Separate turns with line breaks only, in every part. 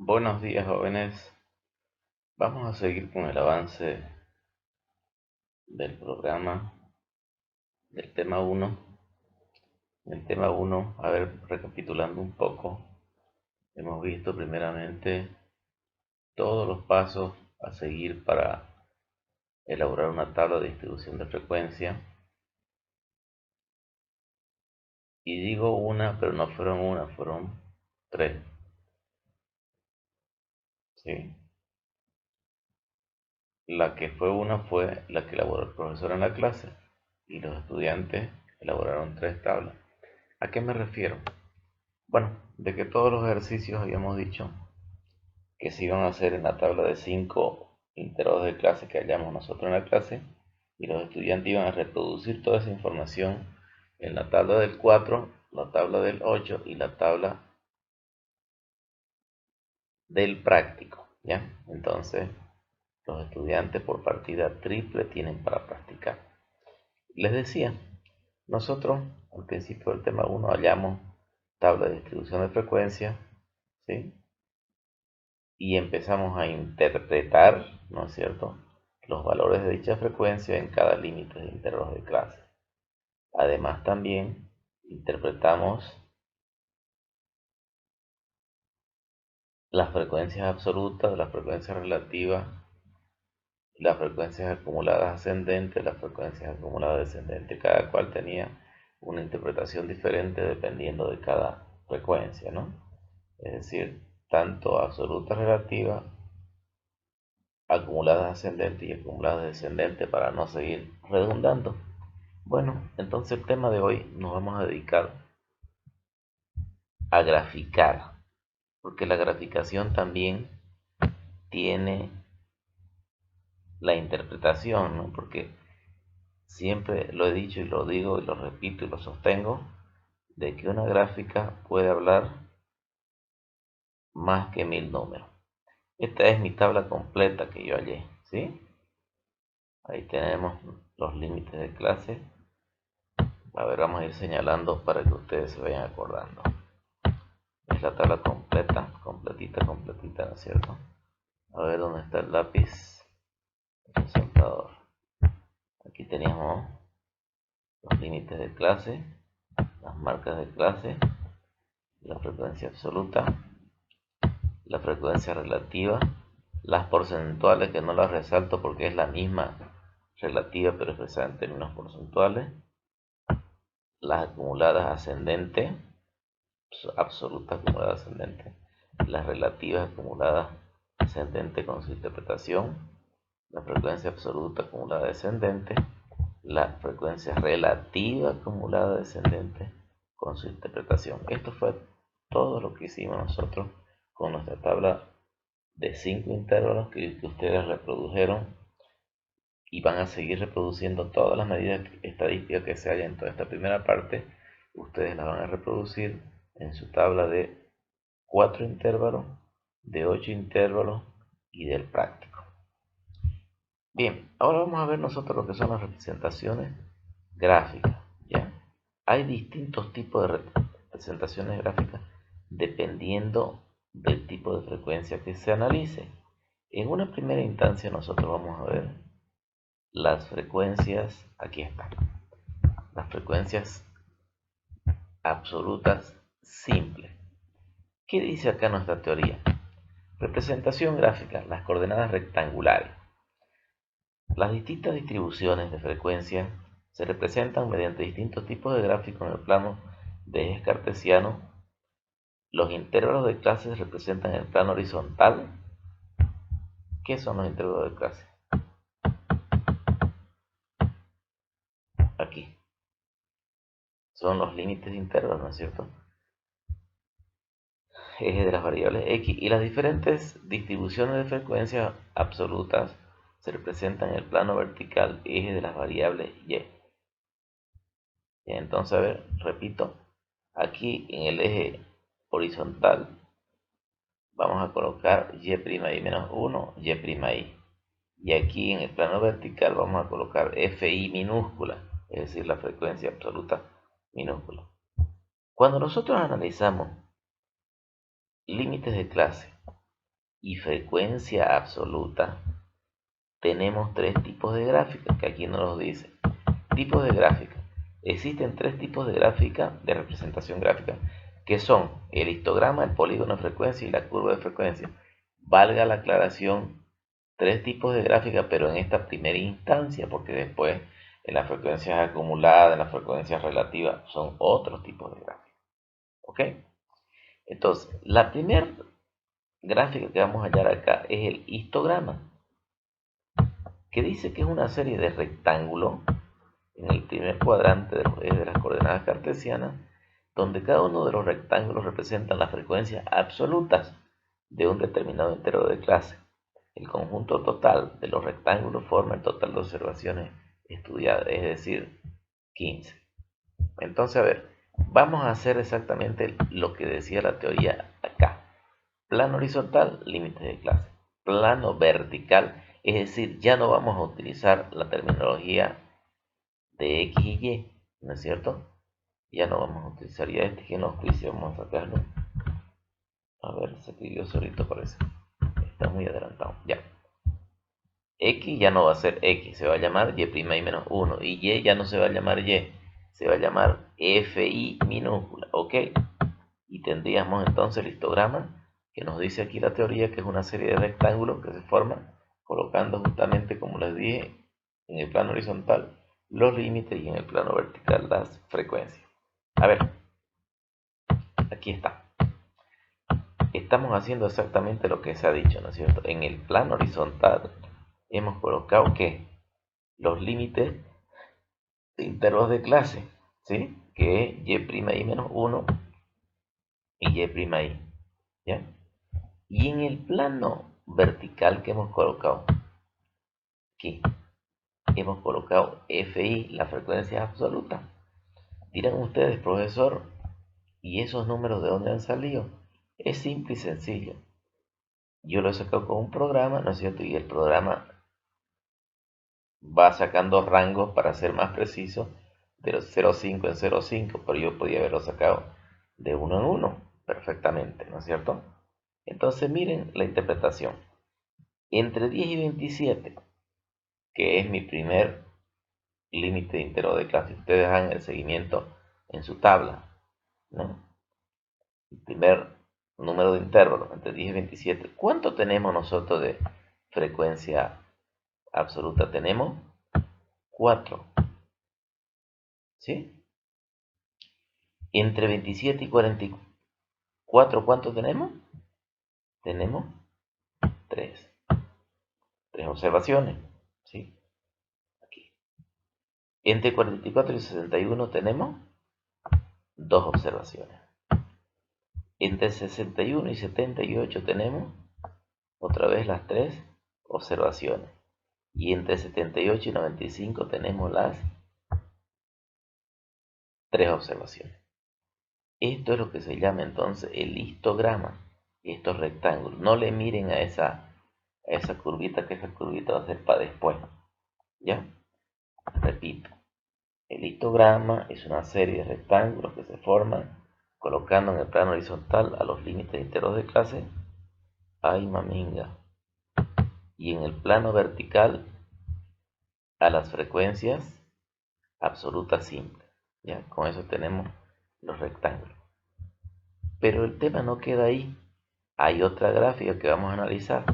Buenos días, jóvenes. Vamos a seguir con el avance del programa del tema uno. El tema uno, a ver, recapitulando un poco, hemos visto primeramente todos los pasos a seguir para elaborar una tabla de distribución de frecuencia. Y digo una, pero no fueron una, fueron tres. ¿Sí? La que fue una fue la que elaboró el profesor en la clase y los estudiantes elaboraron tres tablas. ¿A qué me refiero? Bueno, de que todos los ejercicios habíamos dicho que se iban a hacer en la tabla de 5 intervalos de clase que hallamos nosotros en la clase, y los estudiantes iban a reproducir toda esa información en la tabla del 4, la tabla del 8 y la tabla del práctico, ¿ya? Entonces, los estudiantes por partida triple tienen para practicar. Les decía, nosotros al principio del tema 1 hallamos tabla de distribución de frecuencia, ¿sí? Y empezamos a interpretar, ¿no es cierto?, los valores de dicha frecuencia en cada límite de intervalos de clase. Además, también interpretamos las frecuencias absolutas, las frecuencias relativas, las frecuencias acumuladas ascendentes, las frecuencias acumuladas descendentes. Cada cual tenía una interpretación diferente dependiendo de cada frecuencia, ¿no? Es decir, tanto absoluta relativa, acumuladas ascendentes y acumuladas descendentes, para no seguir redundando. Bueno, entonces el tema de hoy nos vamos a dedicar a graficar, porque la graficación también tiene la interpretación, ¿no? Porque siempre lo he dicho y lo digo y lo repito y lo sostengo, de que una gráfica puede hablar más que 1000 números. Esta es mi tabla completa que yo hallé, ¿sí? Ahí tenemos los límites de clase. A ver, vamos a ir señalando para que ustedes se vayan acordando. Es la tabla completa, completita, completita, ¿no es cierto? A ver dónde está el lápiz, el resaltador. Aquí teníamos los límites de clase, las marcas de clase, la frecuencia absoluta, la frecuencia relativa, las porcentuales, que no las resalto porque es la misma relativa pero expresada en términos porcentuales, las acumuladas ascendentes, absolutas acumuladas ascendentes, las relativas acumuladas ascendente con su interpretación, la frecuencia absoluta acumulada descendente, la frecuencia relativa acumulada descendente con su interpretación. Esto fue todo lo que hicimos nosotros con nuestra tabla de 5 intervalos que ustedes reprodujeron y van a seguir reproduciendo todas las medidas estadísticas que se hallan en toda esta primera parte. Ustedes las van a reproducir en su tabla de 4 intervalos, de 8 intervalos y del práctico. Bien, ahora vamos a ver nosotros lo que son las representaciones gráficas, ¿ya? Hay distintos tipos de representaciones gráficas dependiendo del tipo de frecuencia que se analice. En una primera instancia nosotros vamos a ver las frecuencias, aquí están, las frecuencias absolutas simples. ¿Qué dice acá nuestra teoría? Representación gráfica, las coordenadas rectangulares. Las distintas distribuciones de frecuencia se representan mediante distintos tipos de gráficos en el plano de ejes cartesiano. Los intervalos de clase se representan en el plano horizontal. ¿Qué son los intervalos de clase? Aquí. Son los límites de intervalos, ¿no es cierto? Eje de las variables x, y las diferentes distribuciones de frecuencias absolutas se representan en el plano vertical, eje de las variables y. Entonces, a ver, repito, aquí en el eje horizontal vamos a colocar y' menos 1, y'. Y aquí en el plano vertical vamos a colocar fi minúscula, es decir, la frecuencia absoluta minúscula. Cuando nosotros analizamos límites de clase y frecuencia absoluta, tenemos tres tipos de gráficas, que aquí nos los dice. Tipos de gráfica. Existen tres tipos de gráfica, de representación gráfica, que son el histograma, el polígono de frecuencia y la curva de frecuencia. Valga la aclaración, tres tipos de gráfica, pero en esta primera instancia, porque después en las frecuencias acumuladas, en las frecuencias relativas, son otros tipos de gráfica. ¿Ok? Entonces, la primera gráfica que vamos a hallar acá es el histograma, que dice que es una serie de rectángulos en el primer cuadrante de las coordenadas cartesianas, donde cada uno de los rectángulos representa las frecuencias absolutas de un determinado entero de clase. El conjunto total de los rectángulos forma el total de observaciones estudiadas, es decir, 15. Entonces, a ver, vamos a hacer exactamente lo que decía la teoría acá. Plano horizontal, límites de clase. Plano vertical, es decir, ya no vamos a utilizar la terminología de X y Y, ¿no es cierto? Ya no vamos a utilizar ya este que nos juicio, vamos a sacarlo. A ver, se escribió solito parece. Está muy adelantado. Ya. X ya no va a ser X, se va a llamar Y' y menos 1. Y Y ya no se va a llamar Y, se va a llamar FI minúscula, ¿ok? Y tendríamos entonces el histograma que nos dice aquí la teoría que es una serie de rectángulos que se forman colocando justamente, como les dije, en el plano horizontal los límites y en el plano vertical las frecuencias. A ver, aquí está. Estamos haciendo exactamente lo que se ha dicho, ¿no es cierto? En el plano horizontal hemos colocado que los límites de intervalos de clase, ¿sí? Que es Y' menos 1 y Y', ¿ya? Y en el plano vertical que hemos colocado aquí, hemos colocado FI, la frecuencia absoluta. Dirán ustedes, profesor, ¿y esos números de dónde han salido? Es simple y sencillo. Yo lo he sacado con un programa, ¿no es cierto? Y el programa va sacando rangos, para ser más preciso, de los 0,5 en 0,5, pero yo podía haberlo sacado de 1 en 1 perfectamente, ¿no es cierto? Entonces miren la interpretación. Entre 10 y 27, que es mi primer límite de intervalo de clase, ustedes hagan el seguimiento en su tabla, ¿no? El primer número de intervalo entre 10 y 27. ¿Cuánto tenemos nosotros de frecuencia absoluta? Tenemos 4, ¿sí? Entre 27 y 44, ¿cuánto tenemos? Tenemos 3. 3 observaciones, ¿sí? Aquí. Entre 44 y 61 tenemos 2 observaciones. Entre 61 y 78 tenemos otra vez las 3 observaciones. Y entre 78 y 95 tenemos las 3 observaciones. Esto es lo que se llama entonces el histograma, estos rectángulos. No le miren a esa curvita, que esa curvita va a ser para después. ¿Ya? Repito, el histograma es una serie de rectángulos que se forman colocando en el plano horizontal a los límites enteros de clase, ay maminga, y en el plano vertical a las frecuencias absolutas simples. ¿Ya? Con eso tenemos los rectángulos. Pero el tema no queda ahí. Hay otra gráfica que vamos a analizar.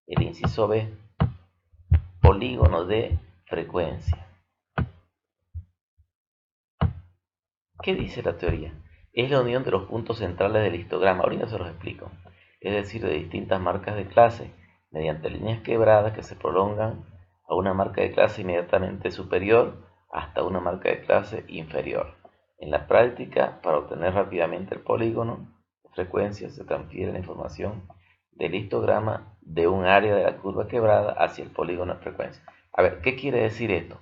El inciso B, polígono de frecuencia. ¿Qué dice la teoría? Es la unión de los puntos centrales del histograma. Ahorita se los explico. Es decir, de distintas marcas de clase, mediante líneas quebradas que se prolongan a una marca de clase inmediatamente superior hasta una marca de clase inferior. En la práctica, para obtener rápidamente el polígono de frecuencia, se transfiere la información del histograma de un área de la curva quebrada hacia el polígono de frecuencia. A ver, ¿qué quiere decir esto?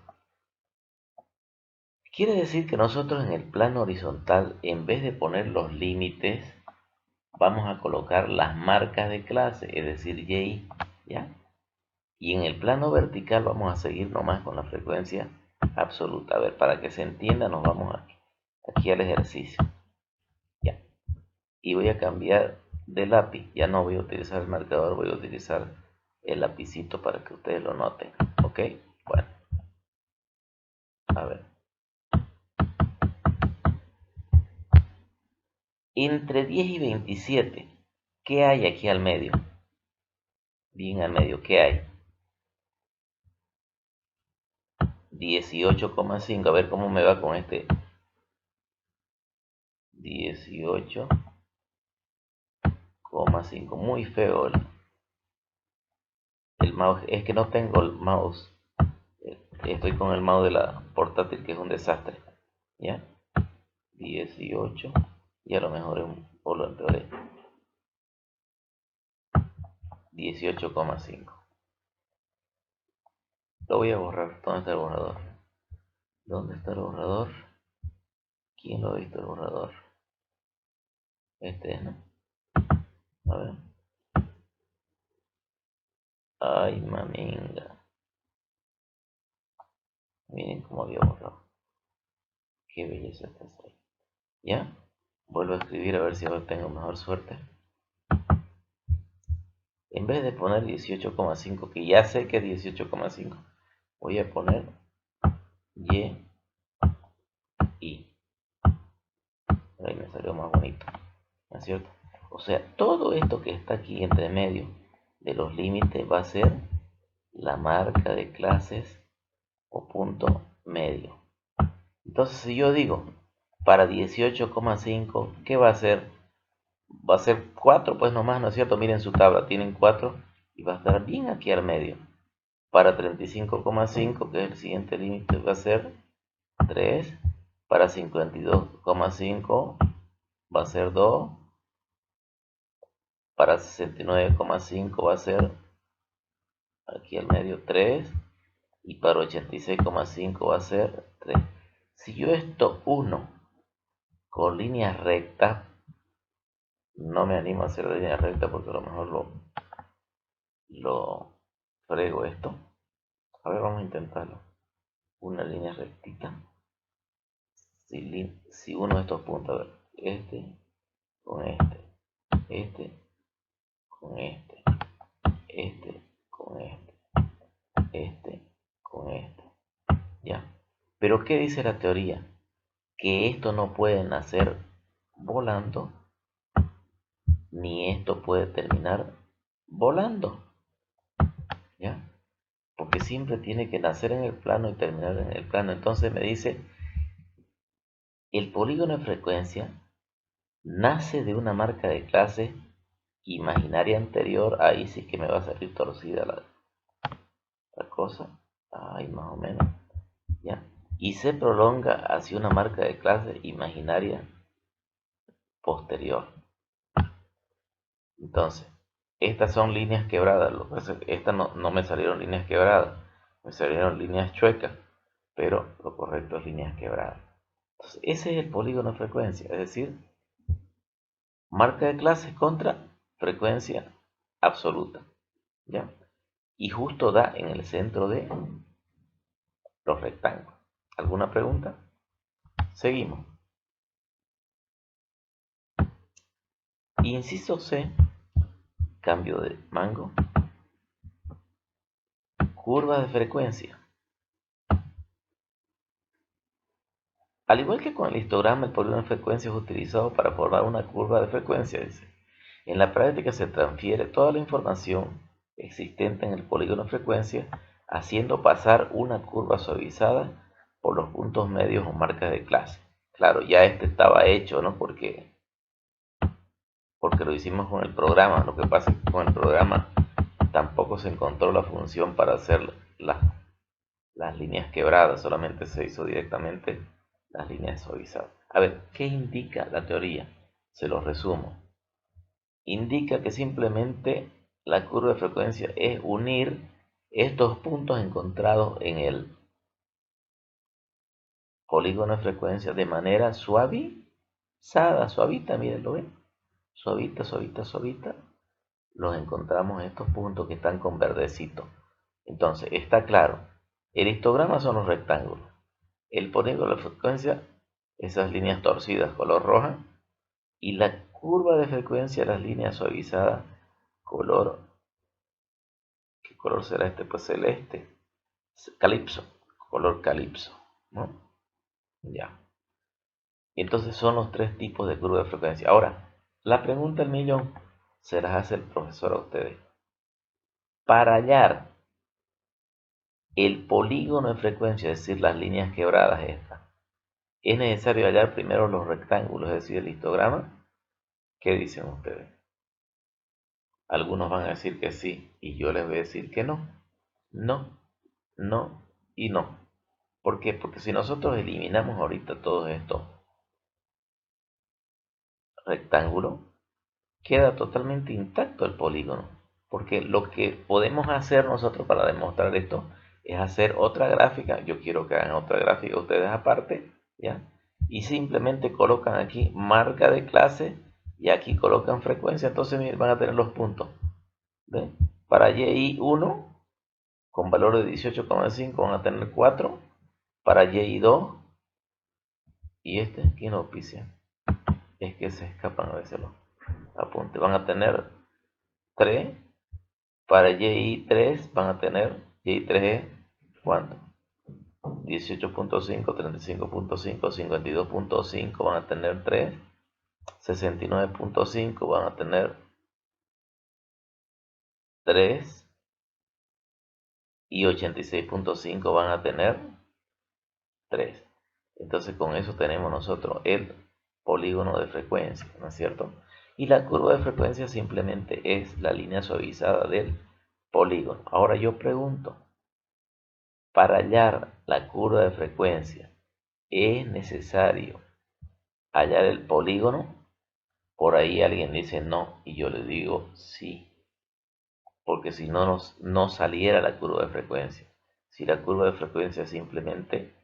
Quiere decir que nosotros en el plano horizontal, en vez de poner los límites, vamos a colocar las marcas de clase, es decir, Y, ¿ya? Y en el plano vertical vamos a seguir nomás con la frecuencia absoluta. A ver, para que se entienda, nos vamos aquí al ejercicio. ¿Ya? y voy a cambiar de lápiz. Ya no voy a utilizar el marcador, voy a utilizar el lapicito para que ustedes lo noten. ¿Ok? Bueno, a ver. Entre 10 y 27, ¿qué hay aquí al medio? Bien al medio, ¿qué hay? 18,5. A ver cómo me va con este 18,5. Muy feo el mouse. Es que no tengo el mouse. Estoy con el mouse de la portátil, que es un desastre. ¿Ya? 18. Y a lo mejor o lo empeoré. 18,5. Lo voy a borrar. ¿Dónde está el borrador? ¿Dónde está el borrador? ¿Quién lo ha visto el borrador? Este es, ¿no? A ver. Ay, maminga. Miren cómo había borrado. Qué belleza está ahí. ¿Ya? Vuelvo a escribir a ver si ahora tengo mejor suerte. En vez de poner 18,5, que ya sé que es 18,5, voy a poner Y, I. Ahí me salió más bonito. ¿No es cierto? O sea, todo esto que está aquí entre medio de los límites va a ser la marca de clases o punto medio. Entonces, si yo digo para 18,5, ¿qué va a ser? Va a ser 4, pues nomás, ¿no es cierto? Miren su tabla, tienen 4 y va a estar bien aquí al medio. Para 35,5, que es el siguiente límite, va a ser 3. Para 52,5 va a ser 2. Para 69,5 va a ser aquí al medio 3. Y para 86,5 va a ser 3. Si yo esto uno con líneas rectas, no me animo a hacer la línea recta porque a lo mejor lo frego esto. A ver, vamos a intentarlo. Una línea rectita. Si uno de estos puntos, a ver, este con este con este con este con ¿ya? Pero ¿qué dice la teoría? Que esto no puede nacer volando, ni esto puede terminar volando, ¿ya? Porque siempre tiene que nacer en el plano y terminar en el plano. Entonces me dice, el polígono de frecuencia nace de una marca de clase imaginaria anterior. Ahí sí que me va a salir torcida la cosa. Ahí más o menos, ¿ya? Y se prolonga hacia una marca de clase imaginaria posterior. Entonces, estas son líneas quebradas. Estas no me salieron líneas quebradas, me salieron líneas chuecas, pero lo correcto es líneas quebradas. Entonces, ese es el polígono de frecuencia, es decir, marca de clase contra frecuencia absoluta, ¿ya? Y justo da en el centro de los rectángulos. ¿Alguna pregunta? Seguimos. Inciso C, cambio de mango, curva de frecuencia. Al igual que con el histograma, el polígono de frecuencia es utilizado para formar una curva de frecuencia, dice. En la práctica se transfiere toda la información existente en el polígono de frecuencia, haciendo pasar una curva suavizada por los puntos medios o marcas de clase. Claro, ya este estaba hecho, ¿no? Porque lo hicimos con el programa. Lo que pasa es que con el programa tampoco se encontró la función para hacer las líneas quebradas, solamente se hizo directamente las líneas suavizadas. A ver, ¿qué indica la teoría? Se los resumo. Indica que simplemente la curva de frecuencia es unir estos puntos encontrados en el polígono de frecuencia de manera suavizada, suavita, miren, ¿lo ven? Suavita, suavita, suavita. Los encontramos en estos puntos que están con verdecito. Entonces, está claro, el histograma son los rectángulos. El polígono de frecuencia, esas líneas torcidas color roja, y la curva de frecuencia de las líneas suavizadas, color, ¿qué color será este? Pues celeste, calipso, color calipso, ¿no? Ya. Entonces son los tres tipos de curva de frecuencia. Ahora, la pregunta del millón se las hace el profesor a ustedes. Para hallar el polígono de frecuencia, es decir, las líneas quebradas estas, es necesario hallar primero los rectángulos, es decir, el histograma. ¿Qué dicen ustedes? Algunos van a decir que sí y yo les voy a decir que no. No, no y no. ¿Por qué? Porque si nosotros eliminamos ahorita todos estos rectángulos, queda totalmente intacto el polígono. Porque lo que podemos hacer nosotros para demostrar esto es hacer otra gráfica. Yo quiero que hagan otra gráfica ustedes aparte, ¿ya? Y simplemente colocan aquí marca de clase y aquí colocan frecuencia. Entonces miren, van a tener los puntos. ¿Ven? Para YI1 con valor de 18,5 van a tener 4. Para YI2 y este aquí no auspicia. Es que se escapan a veces los apuntes. Van a tener 3. Para YI3 van a tener, YI3 es ¿cuánto? 18,5, 35,5, 52,5 van a tener 3, 69,5 van a tener 3 y 86,5 van a tener 3. Entonces con eso tenemos nosotros el polígono de frecuencia, ¿no es cierto? Y la curva de frecuencia simplemente es la línea suavizada del polígono. Ahora yo pregunto, para hallar la curva de frecuencia, ¿es necesario hallar el polígono? Por ahí alguien dice no y yo le digo sí, porque si no, no saliera la curva de frecuencia. Si la curva de frecuencia es simplemente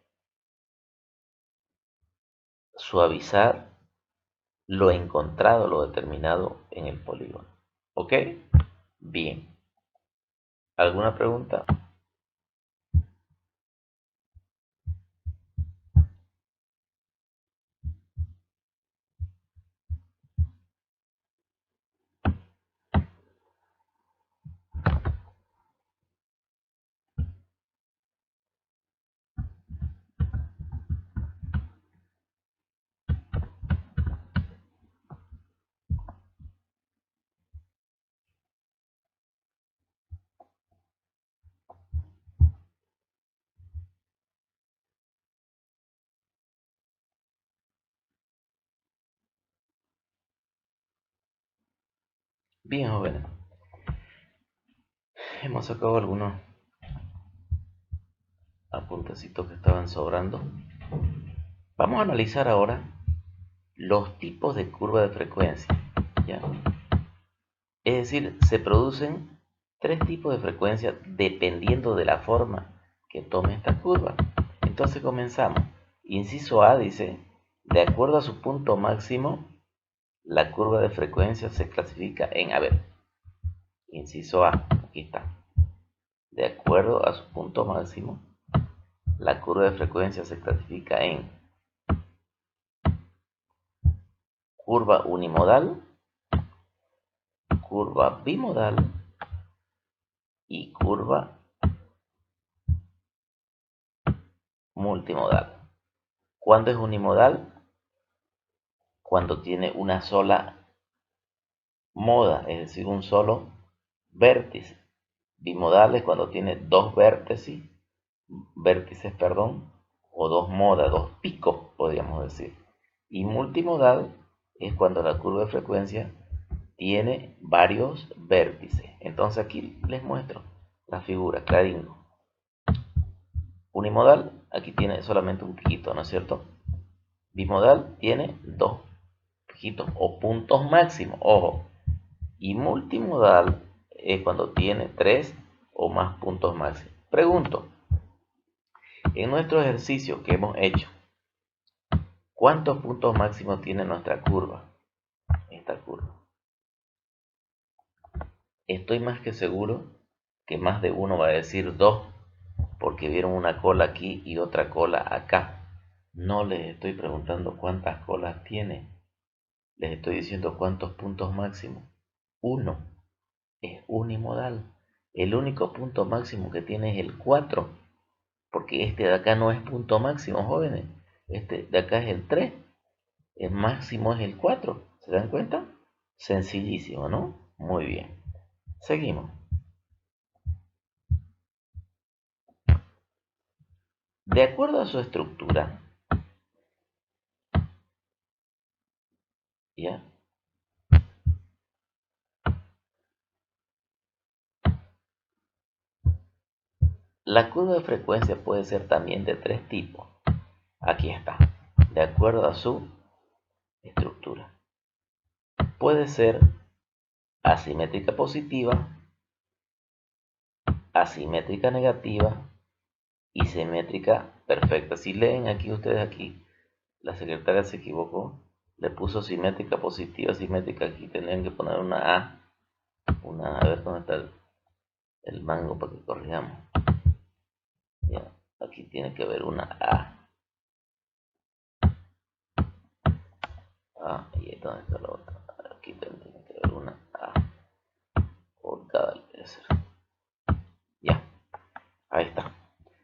suavizar lo encontrado, lo determinado en el polígono. ¿Ok? Bien. ¿Alguna pregunta? Bien, jóvenes. Hemos sacado algunos apuntecitos que estaban sobrando. Vamos a analizar ahora los tipos de curva de frecuencia, ¿ya? Es decir, se producen tres tipos de frecuencia dependiendo de la forma que tome esta curva. Entonces comenzamos. Inciso A dice, de acuerdo a su punto máximo, la curva de frecuencia se clasifica en, a ver, inciso A, aquí está. De acuerdo a su punto máximo, la curva de frecuencia se clasifica en curva unimodal, curva bimodal y curva multimodal. ¿Cuándo es unimodal? Cuando tiene una sola moda, es decir, un solo vértice. Bimodal es cuando tiene dos vértices, perdón, o dos modas, dos picos, podríamos decir. Y multimodal es cuando la curva de frecuencia tiene varios vértices. Entonces aquí les muestro la figura, claringo. Unimodal, aquí tiene solamente un piquito, ¿no es cierto? Bimodal tiene dos piquitos o puntos máximos, ojo. Y multimodal es cuando tiene tres o más puntos máximos. Pregunto, en nuestro ejercicio que hemos hecho, ¿cuántos puntos máximos tiene nuestra curva? Esta curva. Estoy más que seguro que más de uno va a decir dos, porque vieron una cola aquí y otra cola acá. No les estoy preguntando cuántas colas tiene, Les estoy diciendo cuántos puntos máximos. Uno. Es unimodal. El único punto máximo que tiene es el 4, porque este de acá no es punto máximo, jóvenes. Este de acá es el 3. El máximo es el 4. ¿Se dan cuenta? Sencillísimo, ¿no? Muy bien. Seguimos. De acuerdo a su estructura, ¿ya? La curva de frecuencia puede ser también de tres tipos. Aquí está. De acuerdo a su estructura. Puede ser asimétrica positiva, asimétrica negativa y simétrica perfecta. Si leen aquí ustedes aquí, la secretaria se equivocó, le puso simétrica positiva, simétrica, aquí tendrían que poner una A, a ver dónde está el mango para que corrijamos. Ya, aquí tiene que haber una A. Y dónde está la otra. Aquí tiene que haber una A por cada letra. Ya, ahí está.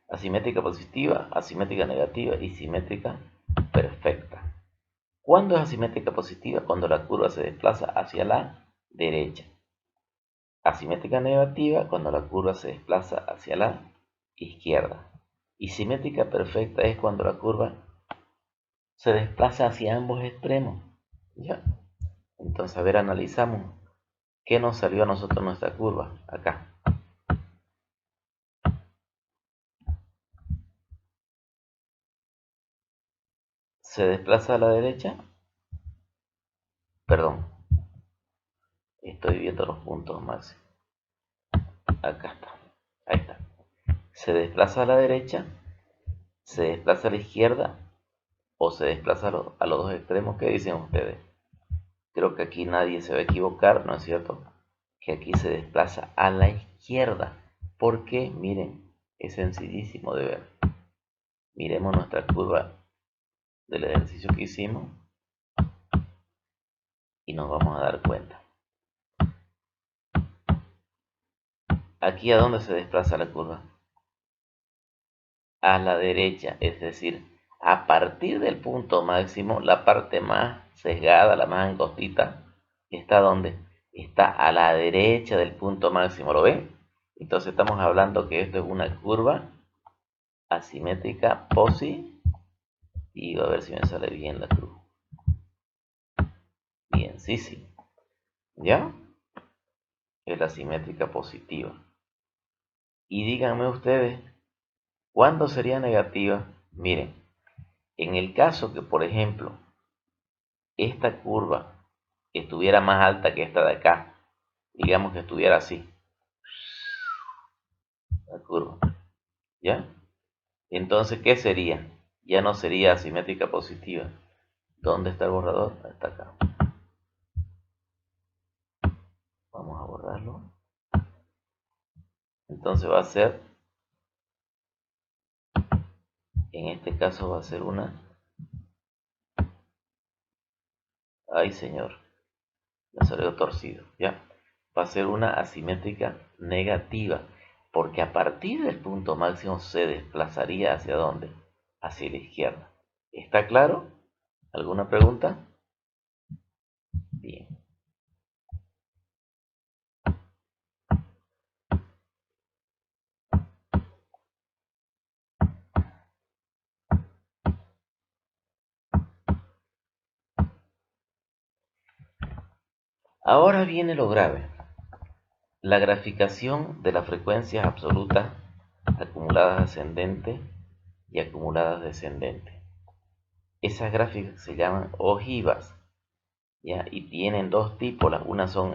Asimétrica positiva, asimétrica negativa y simétrica perfecta. ¿Cuándo es asimétrica positiva? Cuando la curva se desplaza hacia la derecha. Asimétrica negativa cuando la curva se desplaza hacia la izquierda. Y simétrica perfecta es cuando la curva se desplaza hacia ambos extremos. ¿Ya? Entonces, a ver, analizamos qué nos salió a nosotros nuestra curva. Acá. Se desplaza a la derecha. Perdón. Estoy viendo los puntos máximos. Acá está. Ahí está. Se desplaza a la derecha. Se desplaza a la izquierda. O se desplaza a los dos extremos. ¿Qué dicen ustedes? Creo que aquí nadie se va a equivocar, ¿no es cierto? Que aquí se desplaza a la izquierda. ¿Por qué? Miren, es sencillísimo de ver. Miremos nuestra curva del ejercicio que hicimos y nos vamos a dar cuenta. Aquí, ¿a dónde se desplaza la curva? A la derecha, es decir, a partir del punto máximo, la parte más sesgada, la más angostita, ¿está dónde? Está a la derecha del punto máximo, ¿lo ven? Entonces estamos hablando que esto es una curva asimétrica positiva. A ver si me sale bien la cruz. Bien, sí. ¿Ya? Es la simétrica positiva. Y díganme ustedes, ¿cuándo sería negativa? Miren, en el caso que, por ejemplo, esta curva estuviera más alta que esta de acá, digamos que estuviera así, la curva, ¿ya? Entonces, ¿qué sería? Ya no sería asimétrica positiva. ¿Dónde está el borrador? Está acá. Vamos a borrarlo. Entonces va a ser, en este caso va a ser una, ay señor, me salió torcido, ¿ya? Va a ser una asimétrica negativa, porque a partir del punto máximo se desplazaría ¿hacia dónde? Hacia la izquierda. ¿Está claro? ¿Alguna pregunta? Bien. Ahora viene lo grave. La graficación de las frecuencias absolutas acumuladas ascendentes y acumuladas descendentes. Esas gráficas se llaman ojivas, ¿ya? Y tienen dos tipos. Las unas son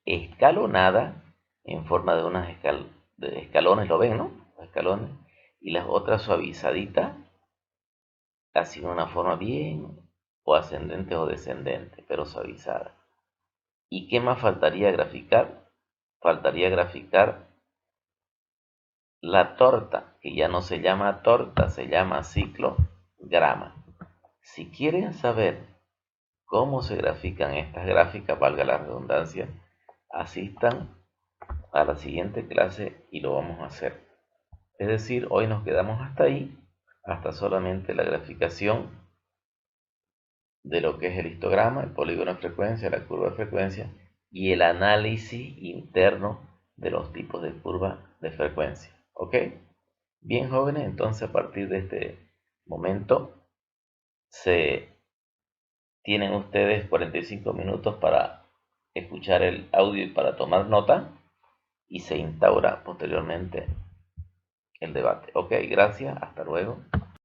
escalonadas en forma de unas de escalones, ¿lo ven, no? Escalones. Y las otras suavizaditas, así en una forma bien o ascendente o descendente, pero suavizada. ¿Y qué más faltaría graficar? Faltaría graficar la torta, que ya no se llama torta, se llama ciclograma. Si quieren saber cómo se grafican estas gráficas, valga la redundancia, asistan a la siguiente clase y lo vamos a hacer. Es decir, hoy nos quedamos hasta ahí, hasta solamente la graficación de lo que es el histograma, el polígono de frecuencia, la curva de frecuencia y el análisis interno de los tipos de curva de frecuencia. ¿Ok? Bien, jóvenes, entonces a partir de este momento se tienen ustedes 45 minutos para escuchar el audio y para tomar nota y se instaura posteriormente el debate. Ok, gracias, hasta luego.